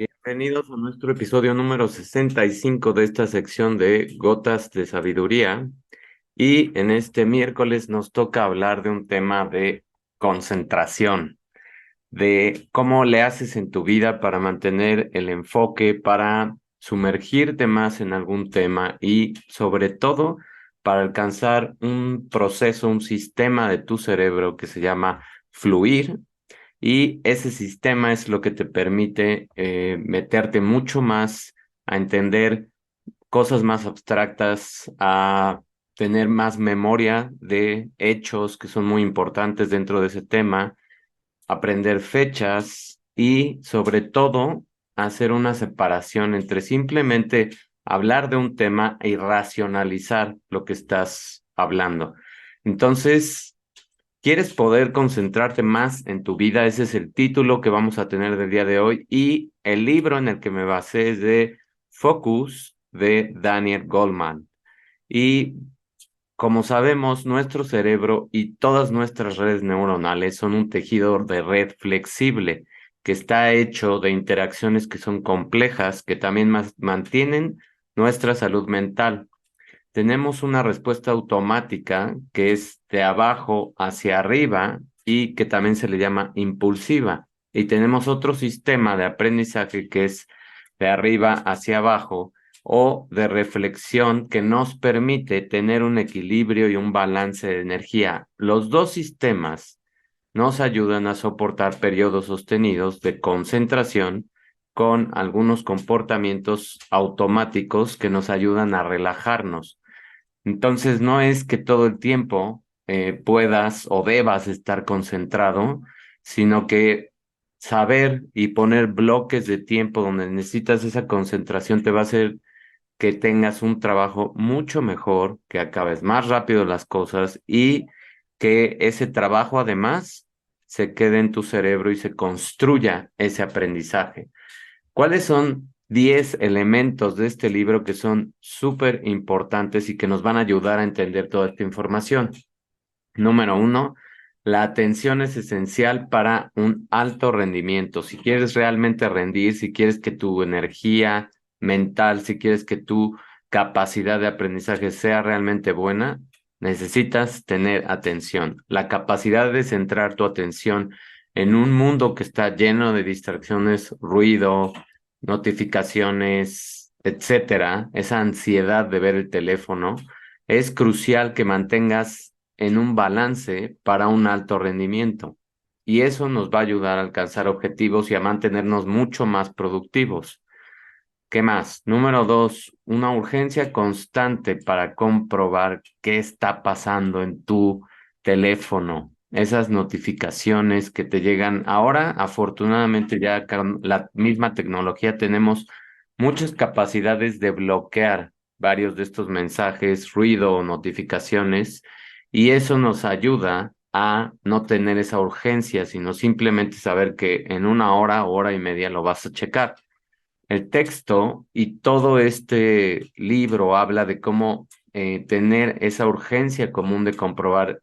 Bienvenidos a nuestro episodio número 65 de esta sección de Gotas de Sabiduría. Y en este miércoles nos toca hablar de un tema de concentración, de cómo le haces en tu vida para mantener el enfoque, para sumergirte más en algún tema y sobre todo para alcanzar un proceso, un sistema de tu cerebro que se llama fluir, y ese sistema es lo que te permite meterte mucho más a entender cosas más abstractas, a tener más memoria de hechos que son muy importantes dentro de ese tema, aprender fechas y sobre todo hacer una separación entre simplemente hablar de un tema y racionalizar lo que estás hablando. Entonces, ¿quieres poder concentrarte más en tu vida? Ese es el título que vamos a tener del día de hoy. Y el libro en el que me basé es de Focus de Daniel Goleman. Y como sabemos, nuestro cerebro y todas nuestras redes neuronales son un tejido de red flexible que está hecho de interacciones que son complejas, que también mantienen nuestra salud mental. Tenemos una respuesta automática que es de abajo hacia arriba y que también se le llama impulsiva. Y tenemos otro sistema de aprendizaje que es de arriba hacia abajo o de reflexión que nos permite tener un equilibrio y un balance de energía. Los dos sistemas nos ayudan a soportar periodos sostenidos de concentración con algunos comportamientos automáticos que nos ayudan a relajarnos. Entonces, no es que todo el tiempo puedas o debas estar concentrado, sino que saber y poner bloques de tiempo donde necesitas esa concentración te va a hacer que tengas un trabajo mucho mejor, que acabes más rápido las cosas y que ese trabajo además se quede en tu cerebro y se construya ese aprendizaje. ¿Cuáles son 10 elementos de este libro que son súper importantes y que nos van a ayudar a entender toda esta información? Número uno, la atención es esencial para un alto rendimiento. Si quieres realmente rendir, si quieres que tu energía mental, si quieres que tu capacidad de aprendizaje sea realmente buena, necesitas tener atención. La capacidad de centrar tu atención en un mundo que está lleno de distracciones, ruido, notificaciones, etcétera, esa ansiedad de ver el teléfono, es crucial que mantengas en un balance para un alto rendimiento. Y eso nos va a ayudar a alcanzar objetivos y a mantenernos mucho más productivos. ¿Qué más? Número dos, una urgencia constante para comprobar qué está pasando en tu teléfono. Esas notificaciones que te llegan ahora, afortunadamente ya con la misma tecnología tenemos muchas capacidades de bloquear varios de estos mensajes, ruido o notificaciones, y eso nos ayuda a no tener esa urgencia, sino simplemente saber que en una hora, hora y media lo vas a checar. El texto y todo este libro habla de cómo tener esa urgencia común de comprobar,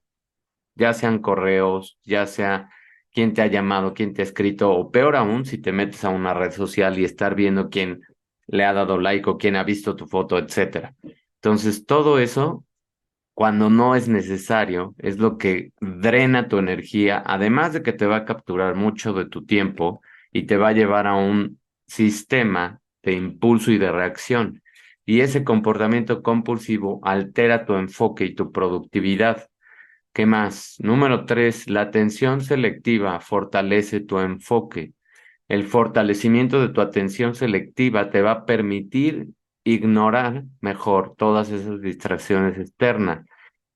ya sean correos, ya sea quién te ha llamado, quién te ha escrito, o peor aún, si te metes a una red social y estar viendo quién le ha dado like o quién ha visto tu foto, etcétera. Entonces, todo eso, cuando no es necesario, es lo que drena tu energía, además de que te va a capturar mucho de tu tiempo y te va a llevar a un sistema de impulso y de reacción. Y ese comportamiento compulsivo altera tu enfoque y tu productividad. ¿Qué más? Número tres, la atención selectiva fortalece tu enfoque. El fortalecimiento de tu atención selectiva te va a permitir ignorar mejor todas esas distracciones externas.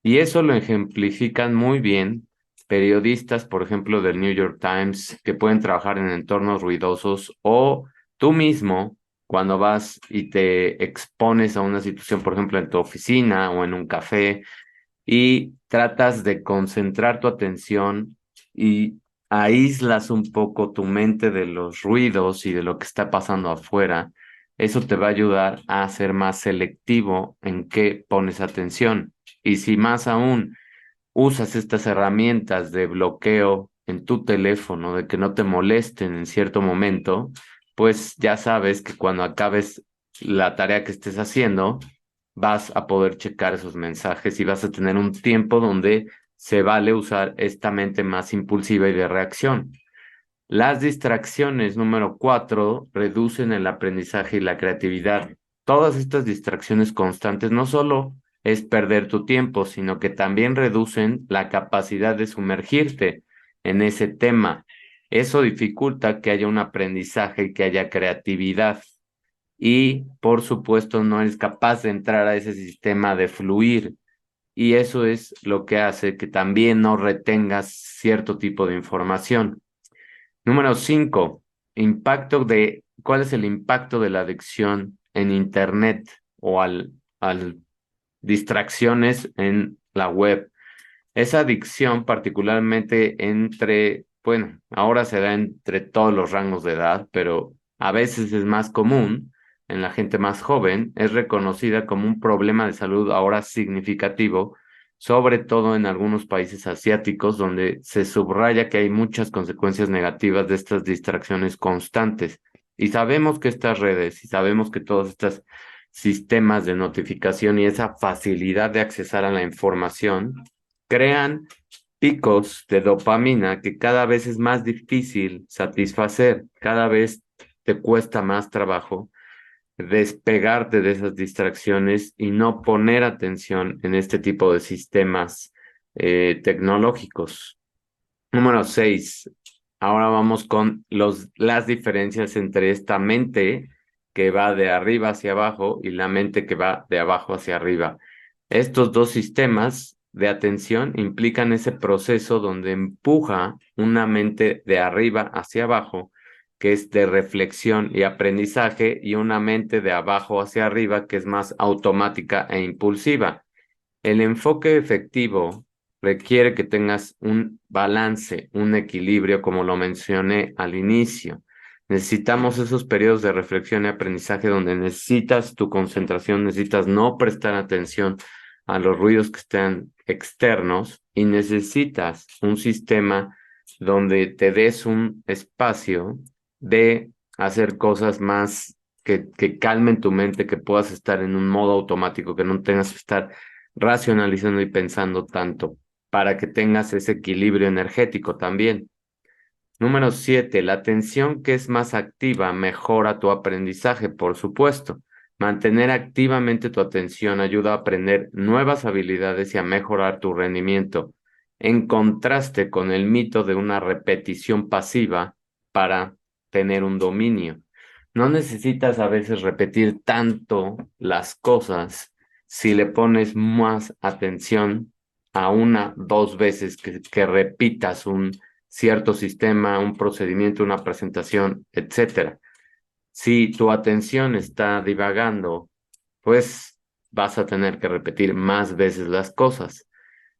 Y eso lo ejemplifican muy bien periodistas, por ejemplo, del New York Times, que pueden trabajar en entornos ruidosos, o tú mismo cuando vas y te expones a una situación, por ejemplo, en tu oficina o en un café, y tratas de concentrar tu atención y aíslas un poco tu mente de los ruidos y de lo que está pasando afuera. Eso te va a ayudar a ser más selectivo en qué pones atención. Y si más aún usas estas herramientas de bloqueo en tu teléfono, de que no te molesten en cierto momento, pues ya sabes que cuando acabes la tarea que estés haciendo, vas a poder checar esos mensajes y vas a tener un tiempo donde se vale usar esta mente más impulsiva y de reacción. Las distracciones, número 4, reducen el aprendizaje y la creatividad. Todas estas distracciones constantes no solo es perder tu tiempo, sino que también reducen la capacidad de sumergirte en ese tema. Eso dificulta que haya un aprendizaje y que haya creatividad. Y, por supuesto, no eres capaz de entrar a ese sistema de fluir. Y eso es lo que hace que también no retengas cierto tipo de información. Número 5, ¿cuál es el impacto de la adicción en Internet o al distracciones en la web? Esa adicción, particularmente bueno, ahora se da entre todos los rangos de edad, pero a veces es más común en la gente más joven, es reconocida como un problema de salud ahora significativo, sobre todo en algunos países asiáticos, donde se subraya que hay muchas consecuencias negativas de estas distracciones constantes. Y sabemos que estas redes y sabemos que todos estos sistemas de notificación y esa facilidad de accesar a la información crean picos de dopamina que cada vez es más difícil satisfacer, cada vez te cuesta más trabajo despegarte de esas distracciones y no poner atención en este tipo de sistemas tecnológicos. Número 6. Ahora vamos con las diferencias entre esta mente que va de arriba hacia abajo y la mente que va de abajo hacia arriba. Estos dos sistemas de atención implican ese proceso donde empuja una mente de arriba hacia abajo, que es de reflexión y aprendizaje, y una mente de abajo hacia arriba, que es más automática e impulsiva. El enfoque efectivo requiere que tengas un balance, un equilibrio, como lo mencioné al inicio. Necesitamos esos periodos de reflexión y aprendizaje donde necesitas tu concentración, necesitas no prestar atención a los ruidos que estén externos y necesitas un sistema donde te des un espacio de hacer cosas más que calmen tu mente, que puedas estar en un modo automático, que no tengas que estar racionalizando y pensando tanto, para que tengas ese equilibrio energético también. Número 7, la atención que es más activa mejora tu aprendizaje, por supuesto. Mantener activamente tu atención ayuda a aprender nuevas habilidades y a mejorar tu rendimiento, en contraste con el mito de una repetición pasiva para tener un dominio. No necesitas a veces repetir tanto las cosas si le pones más atención a una, dos veces que repitas un cierto sistema, un procedimiento, una presentación, etcétera. Si tu atención está divagando, pues vas a tener que repetir más veces las cosas.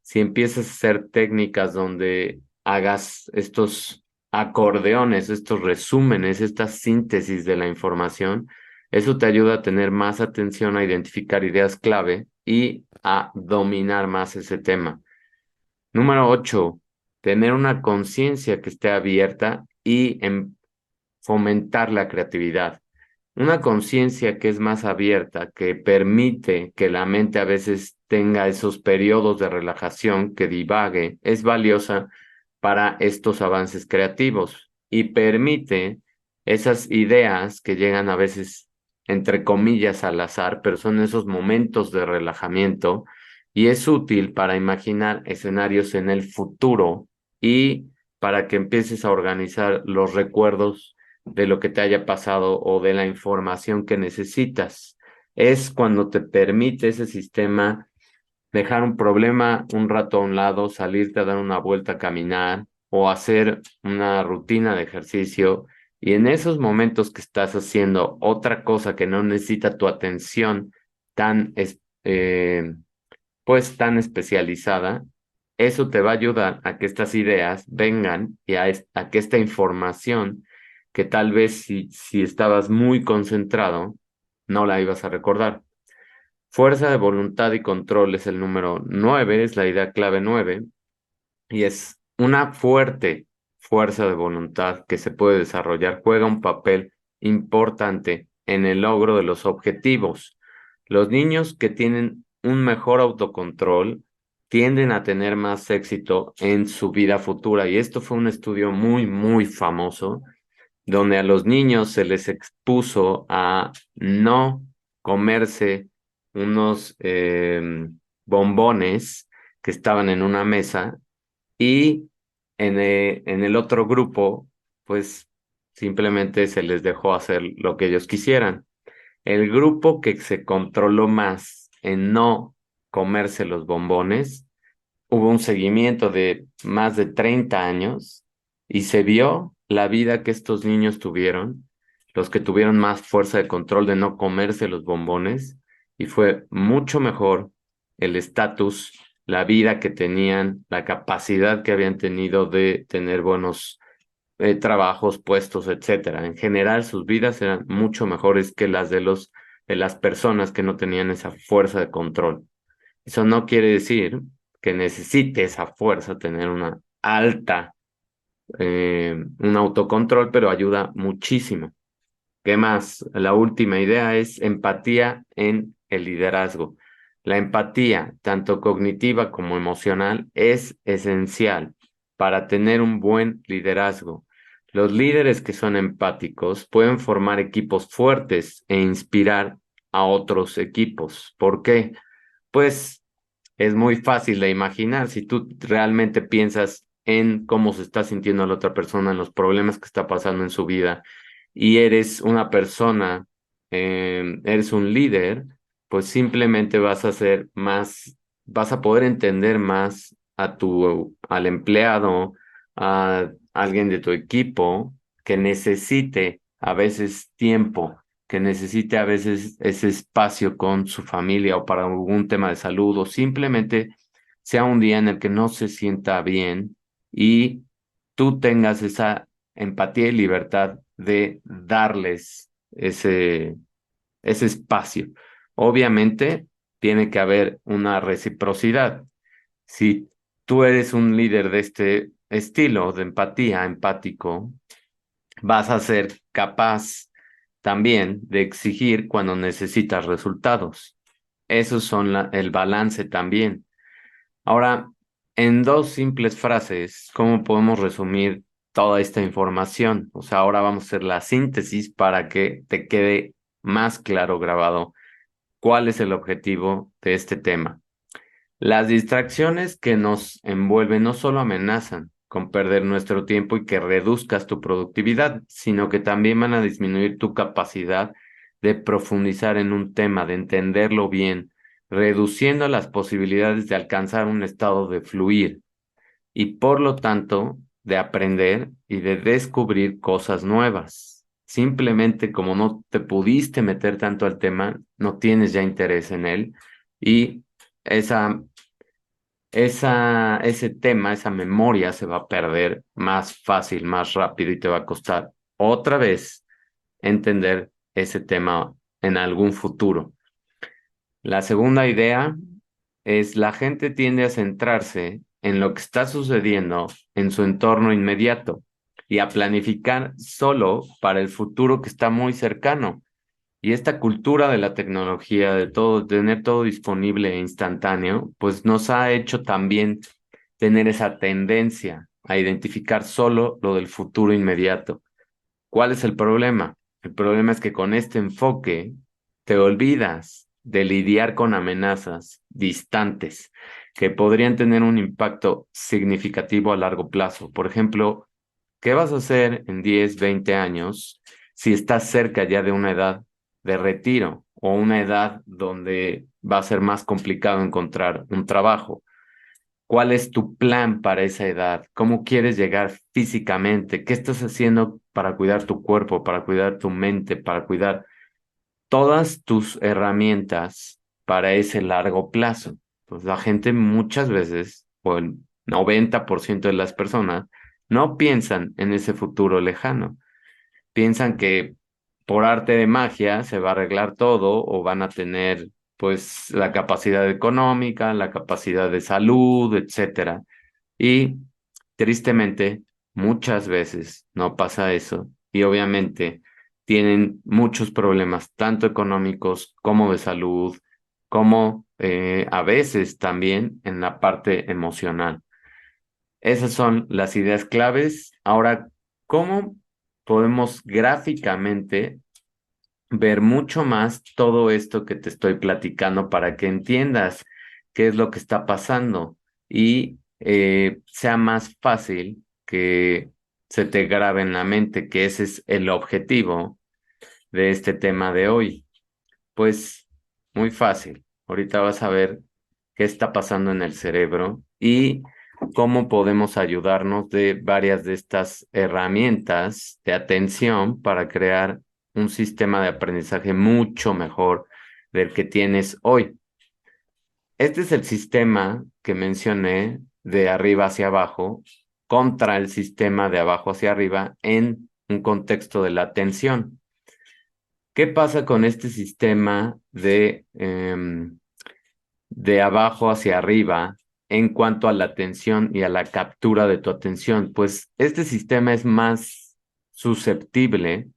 Si empiezas a hacer técnicas donde hagas estos acordeones, estos resúmenes, esta síntesis de la información, eso te ayuda a tener más atención, a identificar ideas clave y a dominar más ese tema. Número 8, tener una conciencia que esté abierta y fomentar la creatividad. Una conciencia que es más abierta, que permite que la mente a veces tenga esos periodos de relajación, que divague, es valiosa para estos avances creativos y permite esas ideas que llegan a veces, entre comillas, al azar, pero son esos momentos de relajamiento y es útil para imaginar escenarios en el futuro y para que empieces a organizar los recuerdos de lo que te haya pasado o de la información que necesitas. Es cuando te permite ese sistema dejar un problema un rato a un lado, salirte a dar una vuelta a caminar o hacer una rutina de ejercicio. Y en esos momentos que estás haciendo otra cosa que no necesita tu atención tan, pues tan especializada, eso te va a ayudar a que estas ideas vengan y a que esta información, que tal vez si estabas muy concentrado, no la ibas a recordar. Fuerza de voluntad y control es el número 9, es la idea clave 9, y es una fuerte fuerza de voluntad que se puede desarrollar, juega un papel importante en el logro de los objetivos. Los niños que tienen un mejor autocontrol tienden a tener más éxito en su vida futura. Y esto fue un estudio muy, muy famoso, donde a los niños se les expuso a no comerse unos bombones que estaban en una mesa y en el otro grupo, pues simplemente se les dejó hacer lo que ellos quisieran. El grupo que se controló más en no comerse los bombones, hubo un seguimiento de más de 30 años y se vio la vida que estos niños tuvieron, los que tuvieron más fuerza de control de no comerse los bombones, y fue mucho mejor el estatus, la vida que tenían, la capacidad que habían tenido de tener buenos trabajos, puestos, etcétera. En general, sus vidas eran mucho mejores que las de las personas que no tenían esa fuerza de control. Eso no quiere decir que necesite esa fuerza, tener una alta, un autocontrol, pero ayuda muchísimo. ¿Qué más? La última idea es empatía en el liderazgo. La empatía, tanto cognitiva como emocional, es esencial para tener un buen liderazgo. Los líderes que son empáticos pueden formar equipos fuertes e inspirar a otros equipos. ¿Por qué? Pues es muy fácil de imaginar si tú realmente piensas en cómo se está sintiendo la otra persona, en los problemas que está pasando en su vida y eres una persona, eres un líder, pues simplemente vas a ser más, vas a poder entender más al empleado, a alguien de tu equipo que necesite a veces tiempo, que necesite a veces ese espacio con su familia o para algún tema de salud o simplemente sea un día en el que no se sienta bien y tú tengas esa empatía y libertad de darles ese espacio. Obviamente, tiene que haber una reciprocidad. Si tú eres un líder de este estilo de empatía, empático, vas a ser capaz también de exigir cuando necesitas resultados. Esos son el balance también. Ahora, en dos simples frases, ¿cómo podemos resumir toda esta información? O sea, ahora vamos a hacer la síntesis para que te quede más claro grabado cuál es el objetivo de este tema. Las distracciones que nos envuelven no solo amenazan con perder nuestro tiempo y que reduzcas tu productividad, sino que también van a disminuir tu capacidad de profundizar en un tema, de entenderlo bien, reduciendo las posibilidades de alcanzar un estado de fluir y por lo tanto de aprender y de descubrir cosas nuevas. Simplemente como no te pudiste meter tanto al tema, no tienes ya interés en él y esa ese tema, esa memoria se va a perder más fácil, más rápido y te va a costar otra vez entender ese tema en algún futuro. La segunda idea es la gente tiende a centrarse en lo que está sucediendo en su entorno inmediato y a planificar solo para el futuro que está muy cercano. Y esta cultura de la tecnología, de todo, tener todo disponible e instantáneo, pues nos ha hecho también tener esa tendencia a identificar solo lo del futuro inmediato. ¿Cuál es el problema? El problema es que con este enfoque te olvidas de lidiar con amenazas distantes que podrían tener un impacto significativo a largo plazo. Por ejemplo, ¿qué vas a hacer en 10, 20 años si estás cerca ya de una edad de retiro o una edad donde va a ser más complicado encontrar un trabajo? ¿Cuál es tu plan para esa edad? ¿Cómo quieres llegar físicamente? ¿Qué estás haciendo para cuidar tu cuerpo, para cuidar tu mente, para cuidar todas tus herramientas para ese largo plazo? Pues la gente muchas veces, o el 90% de las personas, no piensan en ese futuro lejano. Piensan que por arte de magia se va a arreglar todo o van a tener pues la capacidad económica, la capacidad de salud, etcétera. Y tristemente, muchas veces no pasa eso. Y obviamente tienen muchos problemas, tanto económicos como de salud, como a veces también en la parte emocional. Esas son las ideas claves. Ahora, ¿cómo podemos gráficamente ver mucho más todo esto que te estoy platicando para que entiendas qué es lo que está pasando y sea más fácil que se te grabe en la mente, que ese es el objetivo de este tema de hoy? Pues muy fácil. Ahorita vas a ver qué está pasando en el cerebro y cómo podemos ayudarnos de varias de estas herramientas de atención para crear un sistema de aprendizaje mucho mejor del que tienes hoy. Este es el sistema que mencioné de arriba hacia abajo contra el sistema de abajo hacia arriba en un contexto de la atención. ¿Qué pasa con este sistema de abajo hacia arriba en cuanto a la atención y a la captura de tu atención? Pues este sistema es más susceptible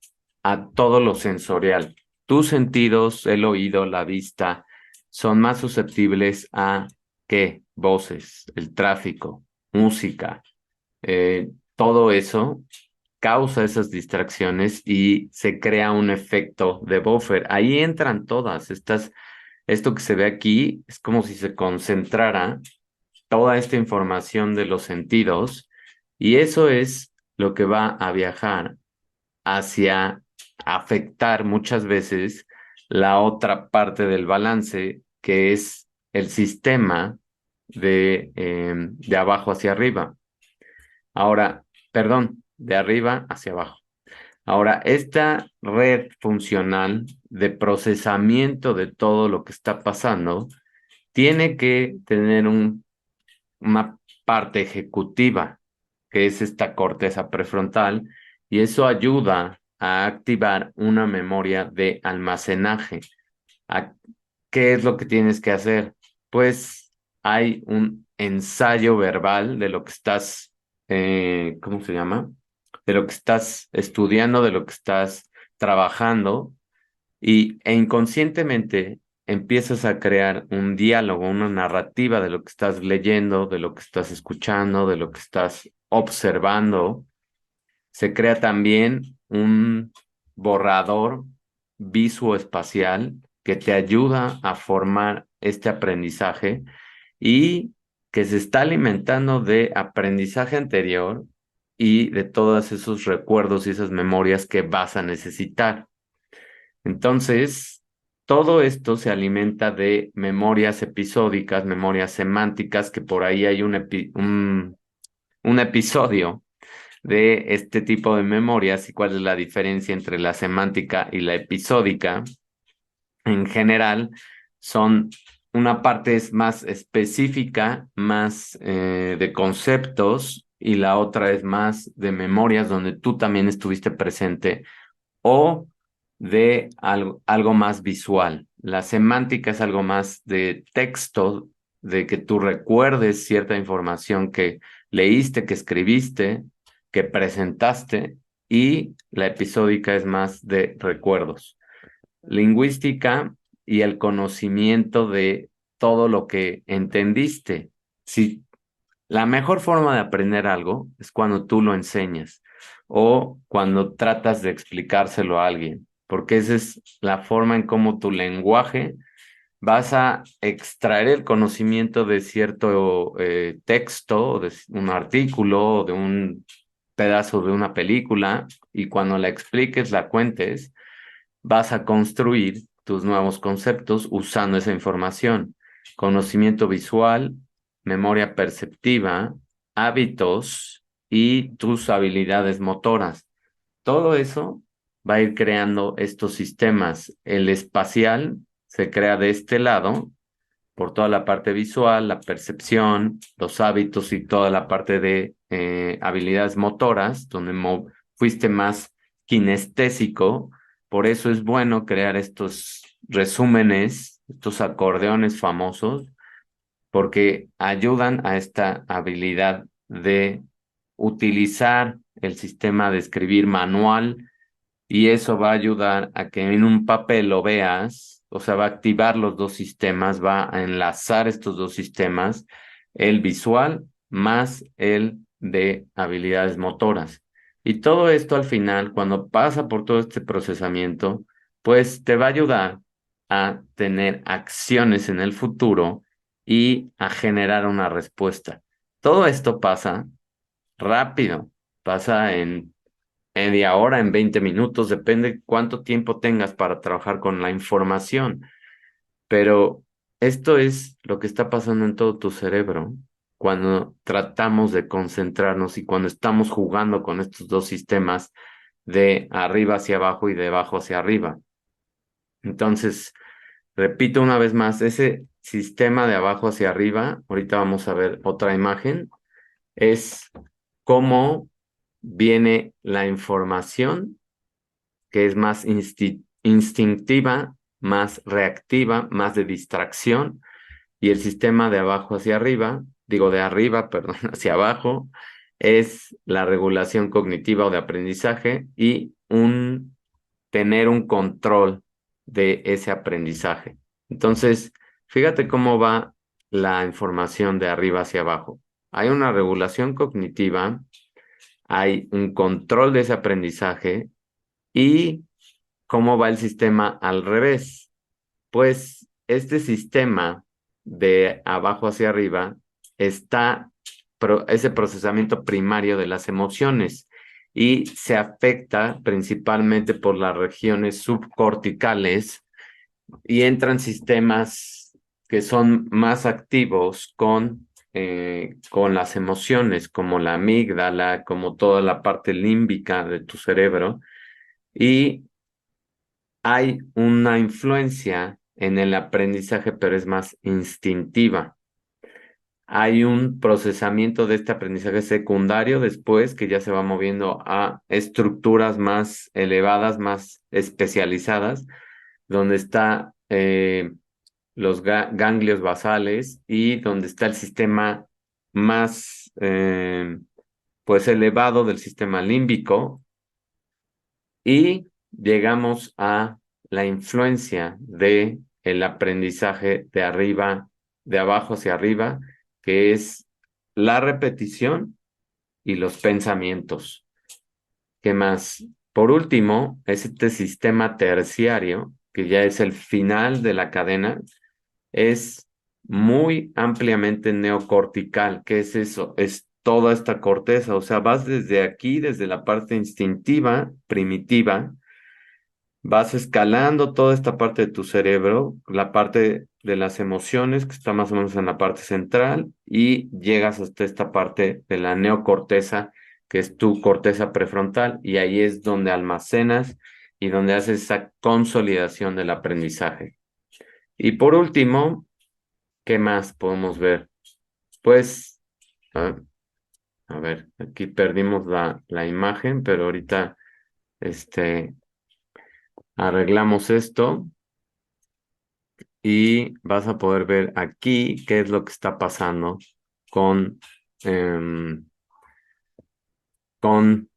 a todo lo sensorial. Tus sentidos, el oído, la vista, son más susceptibles a ¿qué? Voces, el tráfico, música, todo eso causa esas distracciones y se crea un efecto de buffer. Ahí entran todas estas, esto que se ve aquí es como si se concentrara toda esta información de los sentidos y eso es lo que va a viajar hacia afectar muchas veces la otra parte del balance, que es el sistema de abajo hacia arriba. Ahora, perdón, de arriba hacia abajo. Ahora, esta red funcional de procesamiento de todo lo que está pasando tiene que tener una parte ejecutiva, que es esta corteza prefrontal, y eso ayuda a activar una memoria de almacenaje. ¿A ¿Qué es lo que tienes que hacer? Pues hay un ensayo verbal de lo que estás, ¿cómo se llama? De lo que estás estudiando, de lo que estás trabajando, e inconscientemente empiezas a crear un diálogo, una narrativa de lo que estás leyendo, de lo que estás escuchando, de lo que estás observando. Se crea también un borrador visoespacial que te ayuda a formar este aprendizaje y que se está alimentando de aprendizaje anterior y de todos esos recuerdos y esas memorias que vas a necesitar. Entonces, todo esto se alimenta de memorias episódicas, memorias semánticas, que por ahí hay un episodio de este tipo de memorias y cuál es la diferencia entre la semántica y la episódica. En general, son una parte es más específica, más de conceptos, y la otra es más de memorias donde tú también estuviste presente o de algo más visual. La semántica es algo más de texto, de que tú recuerdes cierta información que leíste, que escribiste, que presentaste, y la episódica es más de recuerdos. Lingüística y el conocimiento de todo lo que entendiste. Si la mejor forma de aprender algo es cuando tú lo enseñas o cuando tratas de explicárselo a alguien, porque esa es la forma en cómo tu lenguaje vas a extraer el conocimiento de cierto texto, o de un artículo, o de un pedazo de una película, y cuando la expliques, la cuentes, vas a construir tus nuevos conceptos usando esa información. Conocimiento visual, memoria perceptiva, hábitos y tus habilidades motoras. Todo eso va a ir creando estos sistemas. El espacial se crea de este lado por toda la parte visual, la percepción, los hábitos y toda la parte de habilidades motoras, donde fuiste más kinestésico. Por eso es bueno crear estos resúmenes, estos acordeones famosos, porque ayudan a esta habilidad de utilizar el sistema de escribir manual y eso va a ayudar a que en un papel lo veas, o sea, va a activar los dos sistemas, va a enlazar estos dos sistemas, el visual más el de habilidades motoras. Y todo esto al final, cuando pasa por todo este procesamiento, pues te va a ayudar a tener acciones en el futuro y a generar una respuesta. Todo esto pasa rápido, pasa en media hora, en 20 minutos, depende cuánto tiempo tengas para trabajar con la información. Pero esto es lo que está pasando en todo tu cerebro cuando tratamos de concentrarnos y cuando estamos jugando con estos dos sistemas de arriba hacia abajo y de abajo hacia arriba. Entonces, repito una vez más, ese sistema de abajo hacia arriba, ahorita vamos a ver otra imagen, es cómo viene la información que es más instintiva, más reactiva, más de distracción, y el sistema de abajo hacia arriba, digo de arriba, perdón, hacia abajo, es la regulación cognitiva o de aprendizaje y tener un control de ese aprendizaje. Entonces, fíjate cómo va la información de arriba hacia abajo. Hay una regulación cognitiva, hay un control de ese aprendizaje y ¿cómo va el sistema al revés? Pues este sistema de abajo hacia arriba está ese procesamiento primario de las emociones y se afecta principalmente por las regiones subcorticales y entran sistemas que son más activos con las emociones, como la amígdala, como toda la parte límbica de tu cerebro. Y hay una influencia en el aprendizaje, pero es más instintiva. Hay un procesamiento de este aprendizaje secundario después que ya se va moviendo a estructuras más elevadas, más especializadas, donde está los ganglios basales y donde está el sistema más pues elevado del sistema límbico y llegamos a la influencia de el aprendizaje de arriba, de abajo hacia arriba, que es la repetición y los pensamientos. ¿Qué más? Por último, es este sistema terciario, que ya es el final de la cadena, es muy ampliamente neocortical. ¿Qué es eso? Es toda esta corteza, o sea, vas desde aquí, desde la parte instintiva, primitiva, vas escalando toda esta parte de tu cerebro, la parte de las emociones, que está más o menos en la parte central, y llegas hasta esta parte de la neocorteza, que es tu corteza prefrontal, y ahí es donde almacenas y donde haces esa consolidación del aprendizaje. Y por último, ¿qué más podemos ver? Pues, a, a ver, aquí perdimos la imagen, pero ahorita arreglamos esto. Y vas a poder ver aquí qué es lo que está pasando con, em, con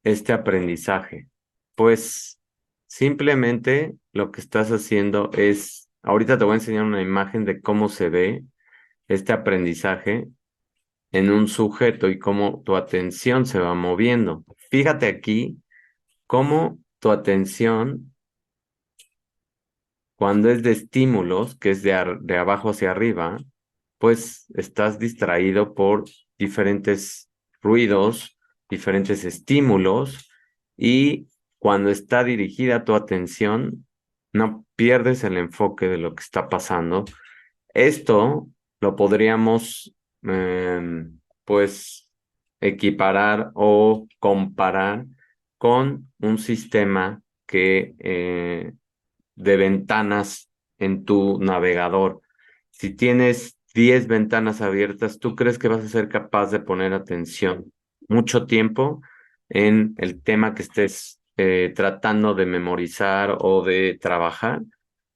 este aprendizaje. Pues simplemente lo que estás haciendo es, ahorita te voy a enseñar una imagen de cómo se ve este aprendizaje en un sujeto y cómo tu atención se va moviendo. Fíjate aquí cómo tu atención, cuando es de estímulos, que es de abajo hacia arriba, pues estás distraído por diferentes ruidos, diferentes estímulos y cuando está dirigida tu atención, no pierdes el enfoque de lo que está pasando. Esto lo podríamos, pues, equiparar o comparar con un sistema de ventanas en tu navegador. Si tienes 10 ventanas abiertas, ¿tú crees que vas a ser capaz de poner atención mucho tiempo en el tema que estés tratando de memorizar o de trabajar?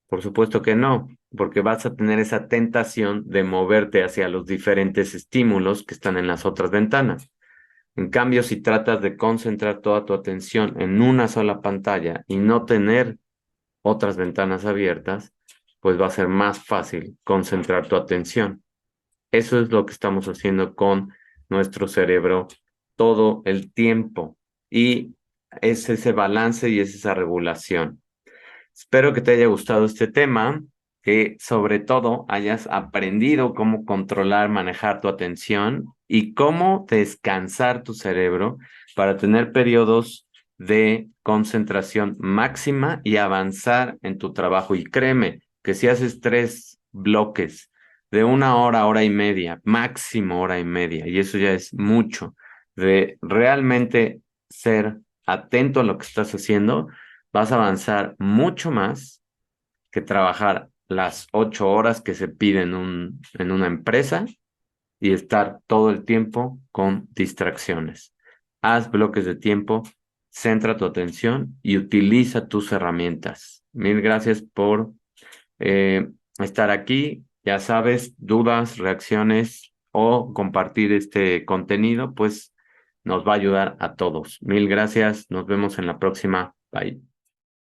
Por supuesto que no, porque vas a tener esa tentación de moverte hacia los diferentes estímulos que están en las otras ventanas. En cambio, si tratas de concentrar toda tu atención en una sola pantalla y no tener otras ventanas abiertas, pues va a ser más fácil concentrar tu atención. Eso es lo que estamos haciendo con nuestro cerebro todo el tiempo y es ese balance y es esa regulación. Espero que te haya gustado este tema, que sobre todo hayas aprendido cómo controlar, manejar tu atención y cómo descansar tu cerebro para tener periodos de concentración máxima y avanzar en tu trabajo. Y créeme que si haces 3 bloques de 1 hora, hora y media, máximo hora y media, y eso ya es mucho, de realmente ser atento a lo que estás haciendo, vas a avanzar mucho más que trabajar las 8 horas que se piden en una empresa y estar todo el tiempo con distracciones. Haz bloques de tiempo, centra tu atención y utiliza tus herramientas. Mil gracias por estar aquí. Ya sabes, dudas, reacciones o compartir este contenido, pues nos va a ayudar a todos. Mil gracias. Nos vemos en la próxima. Bye.